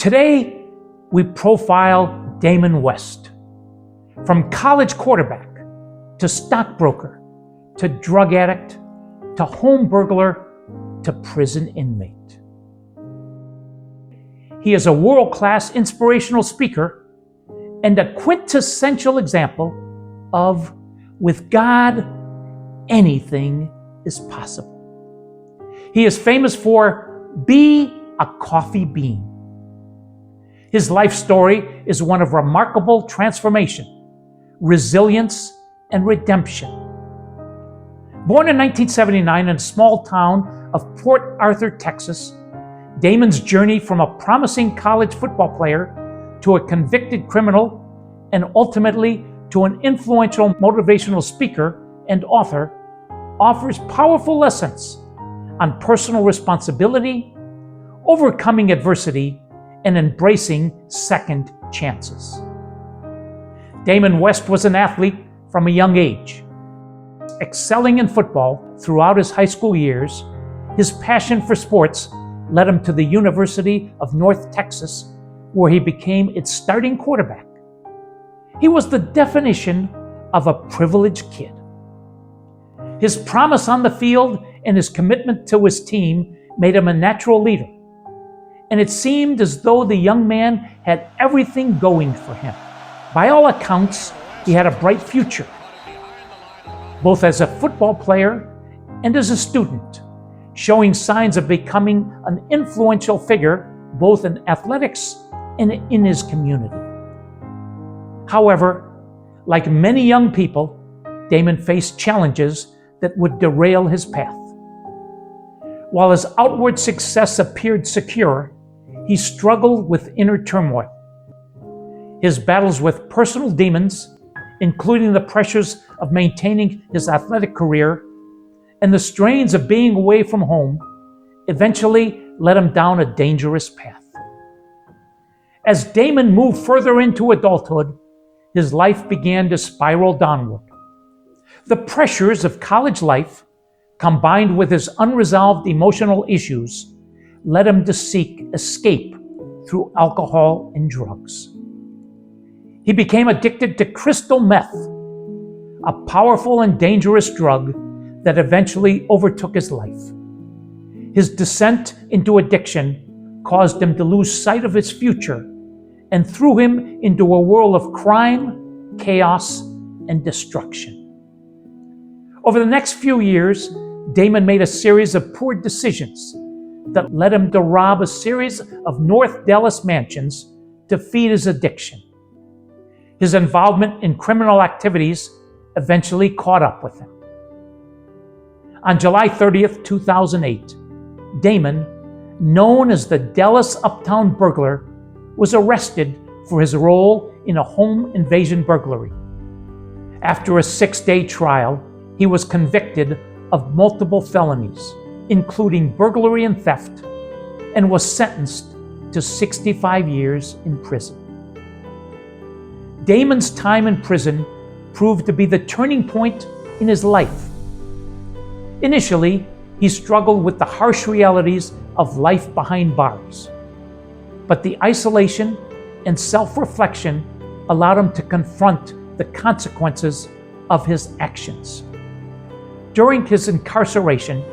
Today, we profile Damon West. From college quarterback, to stockbroker, to drug addict, to home burglar, to prison inmate. He is a world-class inspirational speaker and a quintessential example of, with God, anything is possible. He is famous for be a coffee bean. His life story is one of remarkable transformation, resilience, and redemption. Born in 1979 in a small town of Port Arthur, Texas, Damon's journey from a promising college football player to a convicted criminal and ultimately to an influential motivational speaker and author offers powerful lessons on personal responsibility, overcoming adversity, and embracing second chances. Damon West was an athlete from a young age. Excelling in football throughout his high school years, his passion for sports led him to the University of North Texas, where he became its starting quarterback. He was the definition of a privileged kid. His promise on the field and his commitment to his team made him a natural leader, and it seemed as though the young man had everything going for him. By all accounts, he had a bright future, both as a football player and as a student, showing signs of becoming an influential figure both in athletics and in his community. However, like many young people, Damon faced challenges that would derail his path. While his outward success appeared secure, he struggled with inner turmoil. His battles with personal demons, including the pressures of maintaining his athletic career and the strains of being away from home, eventually led him down a dangerous path. As Damon moved further into adulthood, his life began to spiral downward. The pressures of college life, combined with his unresolved emotional issues, led him to seek escape through alcohol and drugs. He became addicted to crystal meth, a powerful and dangerous drug that eventually overtook his life. His descent into addiction caused him to lose sight of his future and threw him into a world of crime, chaos, and destruction. Over the next few years, Damon made a series of poor decisions that led him to rob a series of North Dallas mansions to feed his addiction. His involvement in criminal activities eventually caught up with him. On July 30th, 2008, Damon, known as the Dallas Uptown Burglar, was arrested for his role in a home invasion burglary. After a 6-day trial, he was convicted of multiple felonies, including burglary and theft, and was sentenced to 65 years in prison. Damon's time in prison proved to be the turning point in his life. Initially, he struggled with the harsh realities of life behind bars, but the isolation and self-reflection allowed him to confront the consequences of his actions. During his incarceration,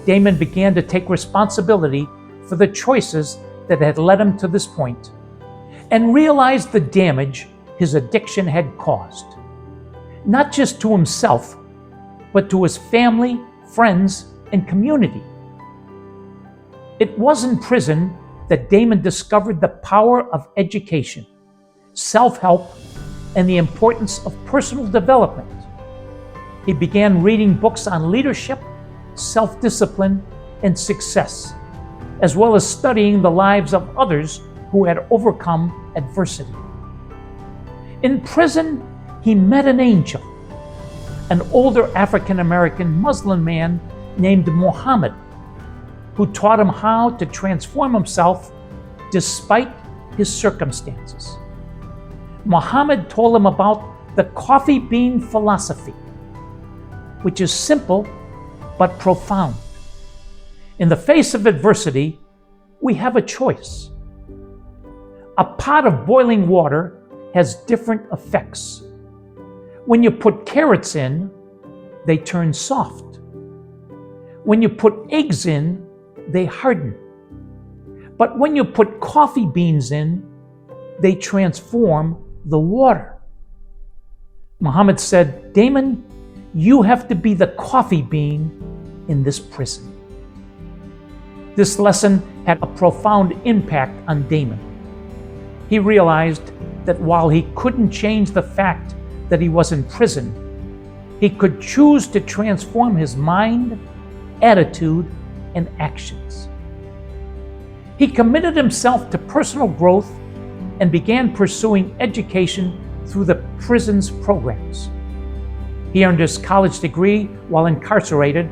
Damon began to take responsibility for the choices that had led him to this point and realized the damage his addiction had caused, not just to himself, but to his family, friends, and community. It was in prison that Damon discovered the power of education, self-help, and the importance of personal development. He began reading books on leadership, self-discipline, and success, as well as studying the lives of others who had overcome adversity. In prison, he met an angel, an older African-American Muslim man named Muhammad, who taught him how to transform himself despite his circumstances. Muhammad told him about the coffee bean philosophy, which is simple but profound. In the face of adversity, we have a choice. A pot of boiling water has different effects. When you put carrots in, they turn soft. When you put eggs in, they harden. But when you put coffee beans in, they transform the water. Muhammad said, "Damon, you have to be the coffee bean in this prison." This lesson had a profound impact on Damon. He realized that while he couldn't change the fact that he was in prison, he could choose to transform his mind, attitude, and actions. He committed himself to personal growth and began pursuing education through the prison's programs. He earned his college degree while incarcerated,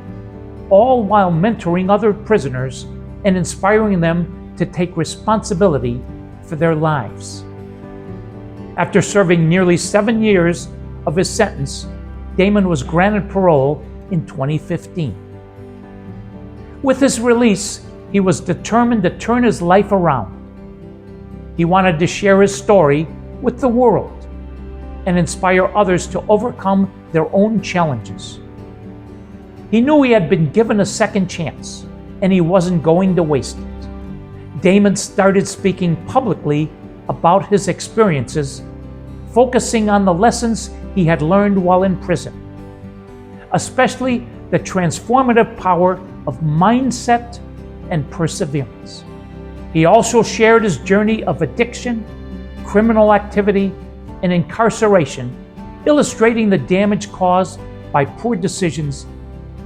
all while mentoring other prisoners and inspiring them to take responsibility for their lives. After serving nearly 7 years of his sentence, Damon was granted parole in 2015. With his release, he was determined to turn his life around. He wanted to share his story with the world and inspire others to overcome their own challenges. He knew he had been given a second chance, and he wasn't going to waste it. Damon started speaking publicly about his experiences, focusing on the lessons he had learned while in prison, especially the transformative power of mindset and perseverance. He also shared his journey of addiction, criminal activity, and incarceration, illustrating the damage caused by poor decisions,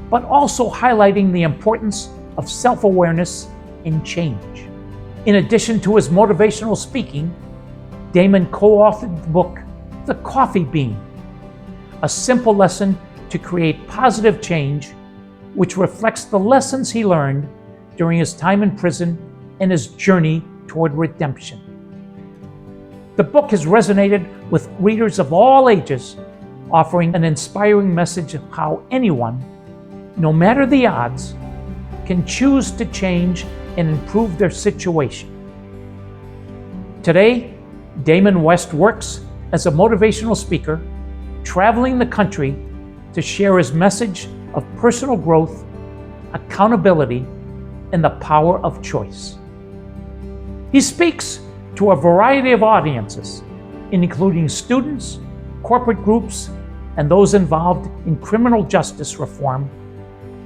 but also highlighting the importance of self-awareness and change. In addition to his motivational speaking, Damon co-authored the book, The Coffee Bean, a simple lesson to create positive change, which reflects the lessons he learned during his time in prison and his journey toward redemption. The book has resonated with readers of all ages, offering an inspiring message of how anyone, no matter the odds, can choose to change and improve their situation. Today, Damon West works as a motivational speaker, traveling the country to share his message of personal growth, accountability, and the power of choice. He speaks to a variety of audiences, including students, corporate groups, and those involved in criminal justice reform,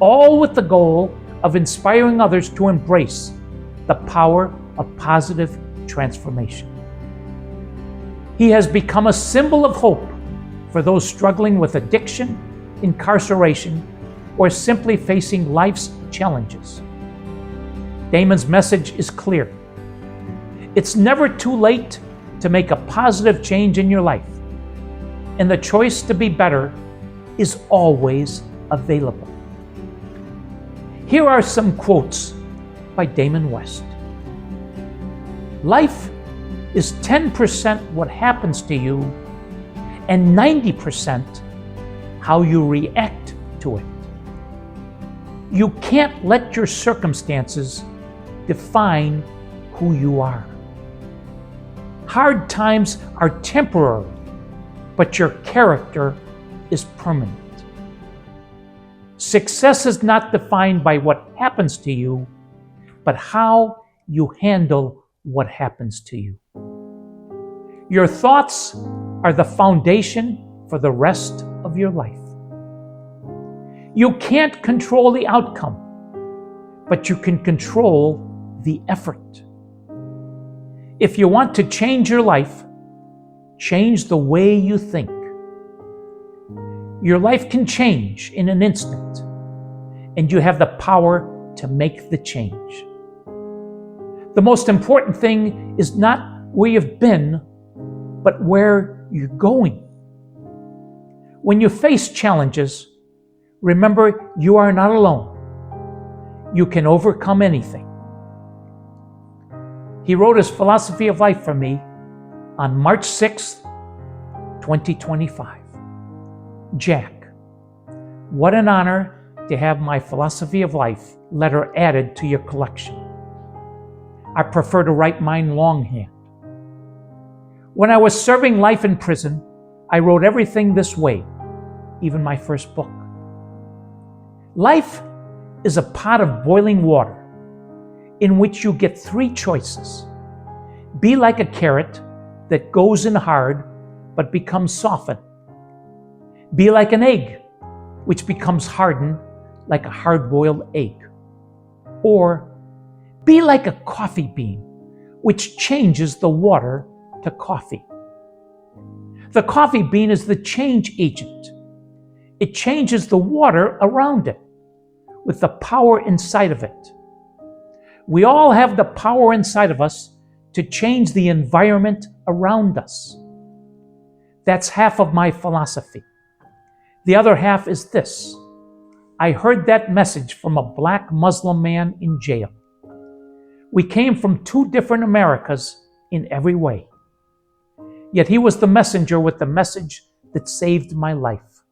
all with the goal of inspiring others to embrace the power of positive transformation. He has become a symbol of hope for those struggling with addiction, incarceration, or simply facing life's challenges. Damon's message is clear. It's never too late to make a positive change in your life, and the choice to be better is always available. Here are some quotes by Damon West. Life is 10% what happens to you and 90% how you react to it. You can't let your circumstances define who you are. Hard times are temporary, but your character is permanent. Success is not defined by what happens to you, but how you handle what happens to you. Your thoughts are the foundation for the rest of your life. You can't control the outcome, but you can control the effort. If you want to change your life, change the way you think. Your life can change in an instant, and you have the power to make the change. The most important thing is not where you've been, but where you're going. When you face challenges, remember you are not alone. You can overcome anything. He wrote his philosophy of life for me on March 6th, 2025. Jack, what an honor to have my philosophy of life letter added to your collection. I prefer to write mine longhand. When I was serving life in prison, I wrote everything this way, even my first book. Life is a pot of boiling water in which you get three choices. Be like a carrot that goes in hard but becomes softened. Be like an egg which becomes hardened like a hard-boiled egg. Or be like a coffee bean which changes the water to coffee. The coffee bean is the change agent. It changes the water around it with the power inside of it. We all have the power inside of us to change the environment around us. That's half of my philosophy. The other half is this. I heard that message from a black Muslim man in jail. We came from two different Americas in every way. Yet he was the messenger with the message that saved my life.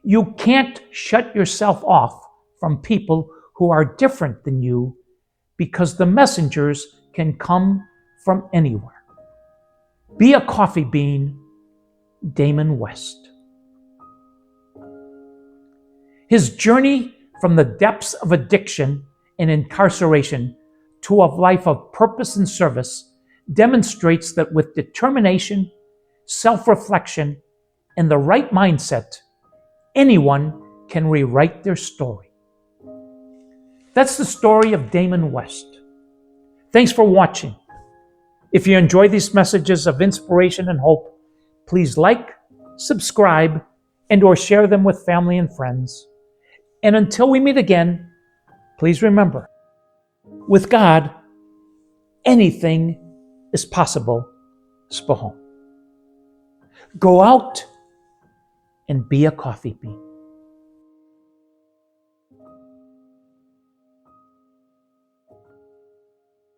You can't shut yourself off from people who are different than you because the messengers can come from anywhere. Be a coffee bean, Damon West. His journey from the depths of addiction and incarceration to a life of purpose and service demonstrates that with determination, self-reflection, and the right mindset, anyone can rewrite their story. That's the story of Damon West. Thanks for watching. If you enjoy these messages of inspiration and hope, please like, subscribe, and/or share them with family and friends. And until we meet again, please remember, with God, anything is possible. Go out and be a coffee bean.